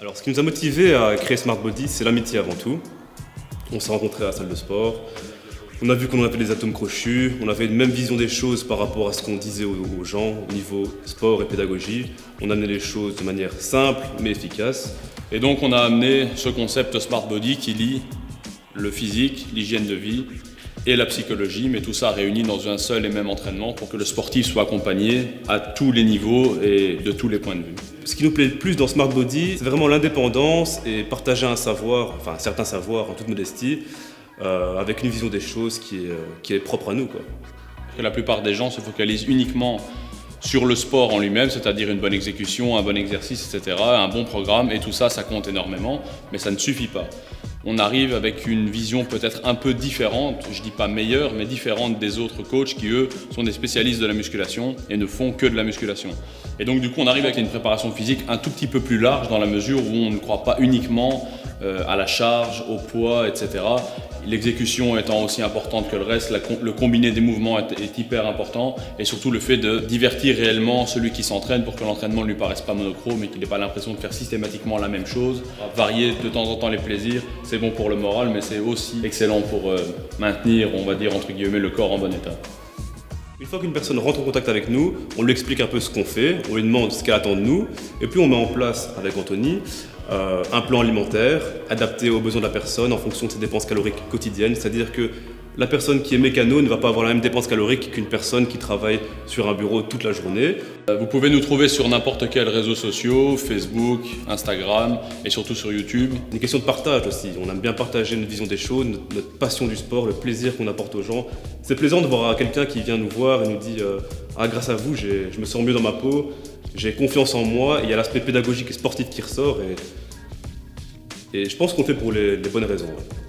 Alors, ce qui nous a motivés à créer Smart Body, c'est l'amitié avant tout. On s'est rencontrés à la salle de sport. On a vu qu'on avait des atomes crochus. On avait une même vision des choses par rapport à ce qu'on disait aux gens au niveau sport et pédagogie. On amenait les choses de manière simple mais efficace. Et donc on a amené ce concept Smart Body qui lie le physique, l'hygiène de vie et la psychologie, mais tout ça réuni dans un seul et même entraînement pour que le sportif soit accompagné à tous les niveaux et de tous les points de vue. Ce qui nous plaît le plus dans Smart Body, c'est vraiment l'indépendance et partager un savoir, enfin certains savoirs en toute modestie, avec une vision des choses qui est propre à nous, quoi. Que la plupart des gens se focalisent uniquement sur le sport en lui-même, c'est-à-dire une bonne exécution, un bon exercice, etc., un bon programme, et tout ça, ça compte énormément, mais ça ne suffit pas. On arrive avec une vision peut-être un peu différente, je dis pas meilleure, mais différente des autres coachs qui, eux, sont des spécialistes de la musculation et ne font que de la musculation. Et donc, du coup, on arrive avec une préparation physique un tout petit peu plus large dans la mesure où on ne croit pas uniquement à la charge, au poids, etc. L'exécution étant aussi importante que le reste, le combiné des mouvements est hyper important, et surtout le fait de divertir réellement celui qui s'entraîne pour que l'entraînement ne lui paraisse pas monochrome et qu'il n'ait pas l'impression de faire systématiquement la même chose. Varier de temps en temps les plaisirs, c'est bon pour le moral, mais c'est aussi excellent pour maintenir, on va dire entre guillemets, le corps en bon état. Une fois qu'une personne rentre en contact avec nous, on lui explique un peu ce qu'on fait, on lui demande ce qu'elle attend de nous, et puis on met en place avec Anthony un plan alimentaire adapté aux besoins de la personne en fonction de ses dépenses caloriques quotidiennes, c'est-à-dire que la personne qui est mécano ne va pas avoir la même dépense calorique qu'une personne qui travaille sur un bureau toute la journée. Vous pouvez nous trouver sur n'importe quel réseau social, Facebook, Instagram et surtout sur YouTube. Une question de partage aussi, on aime bien partager notre vision des choses, notre passion du sport, le plaisir qu'on apporte aux gens. C'est plaisant de voir quelqu'un qui vient nous voir et nous dit ah, grâce à vous, je me sens mieux dans ma peau, j'ai confiance en moi, et il y a l'aspect pédagogique et sportif qui ressort, et je pense qu'on le fait pour les bonnes raisons. Ouais.